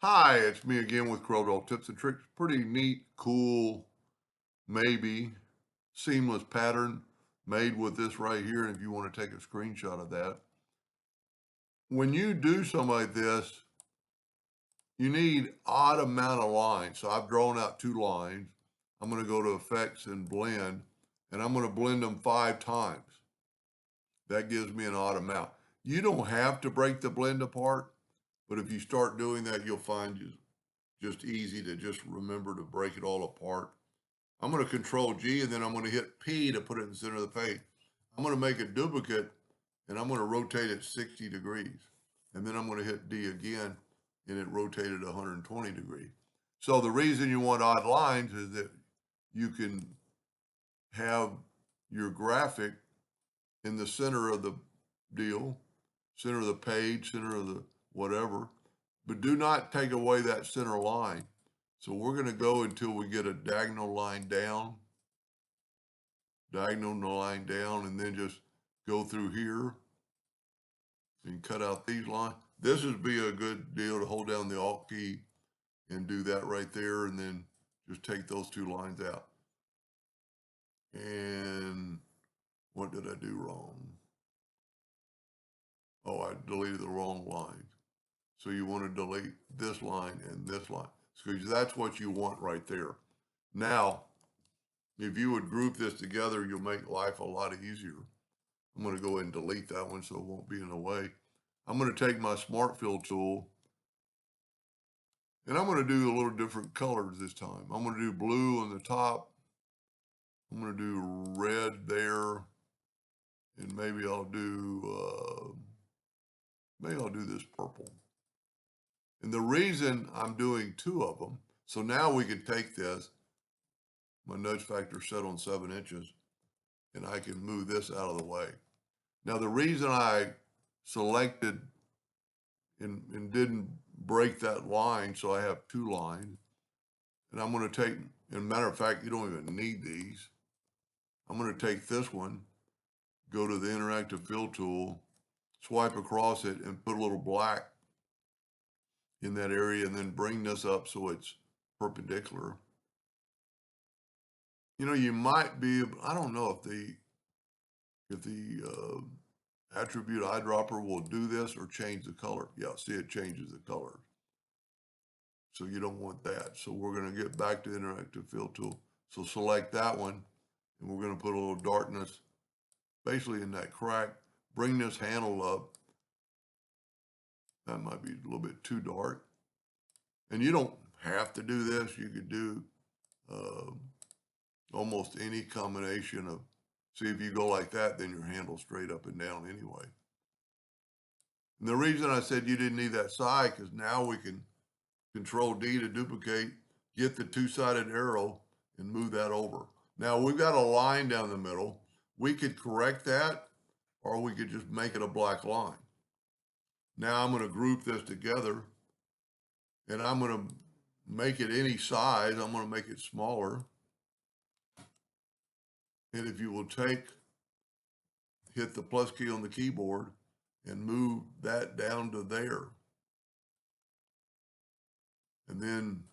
Hi, it's me again with Corel tips and tricks. Pretty neat, cool, maybe seamless pattern made with this right here. And if you want to take a screenshot of that, when you do something like this, you need odd amount of lines. So I've drawn out 2 lines. I'm going to go to effects and blend, and I'm going to blend them 5 times. That gives me an odd amount. You don't have to break the blend apart, but if you start doing that, you'll find just easy to just remember to break it all apart. I'm going to control G and then I'm going to hit P to put it in the center of the page. I'm going to make a duplicate and I'm going to rotate it 60 degrees. And then I'm going to hit D again and it rotated 120 degrees. So the reason you want odd lines is that you can have your graphic in the center of the deal, center of the page, center of the whatever, but do not take away that center line. So we're going to go until we get a diagonal line down, and then just go through here and cut out these lines. This would be a good deal to hold down the Alt key and do that right there, and then just take those 2 lines out. And what did I do wrong? Oh, I deleted the wrong line. So you want to delete this line and this line, because that's what you want right there. Now, if you would group this together, you'll make life a lot easier. I'm going to go ahead and delete that one so it won't be in the way. I'm going to take my Smart Fill tool and I'm going to do a little different colors this time. I'm going to do blue on the top. I'm going to do red there, and maybe I'll do this purple. And the reason I'm doing 2 of them, so now we can take this, my nudge factor set on 7 inches, and I can move this out of the way. Now the reason I selected and didn't break that line, so I have 2 lines, and I'm going to take, and matter of fact, you don't even need these. I'm going to take this one, go to the interactive fill tool, swipe across it and put a little black in that area, and then bring this up so it's perpendicular. You know, you might be, I don't know if the attribute eyedropper will do this or change the color. Yeah, see, it changes the color. So you don't want that. So we're going to get back to the interactive fill tool. So select that one, and we're going to put a little darkness basically in that crack. Bring this handle up. That might be a little bit too dark. And you don't have to do this. You could do almost any combination of, see, if you go like that, then your handle's straight up and down anyway. And the reason I said you didn't need that side, because now we can Control D to duplicate, get the 2-sided arrow and move that over. Now we've got a line down the middle. We could correct that, or we could just make it a black line. Now I'm going to group this together and I'm going to make it any size. I'm going to make it smaller. And if you will hit the plus key on the keyboard and move that down to there. And then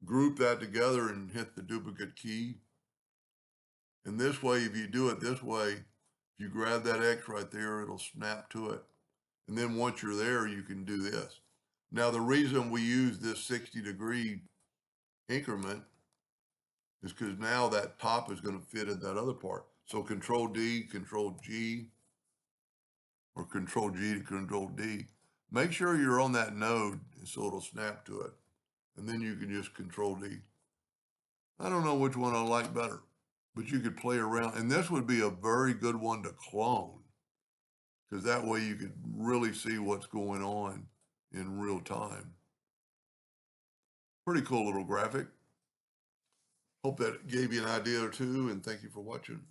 group that together and hit the duplicate key. And this way, if you do it this way, if you grab that X right there, it'll snap to it. And then once you're there, you can do this. Now, the reason we use this 60-degree increment is because now that top is going to fit in that other part. So Control D, Control G, or Control G to Control D. Make sure you're on that node so it'll snap to it. And then you can just Control D. I don't know which one I like better, but you could play around. And this would be a very good one to clone, because that way you could really see what's going on in real time. Pretty cool little graphic. Hope that gave you an idea or two, and thank you for watching.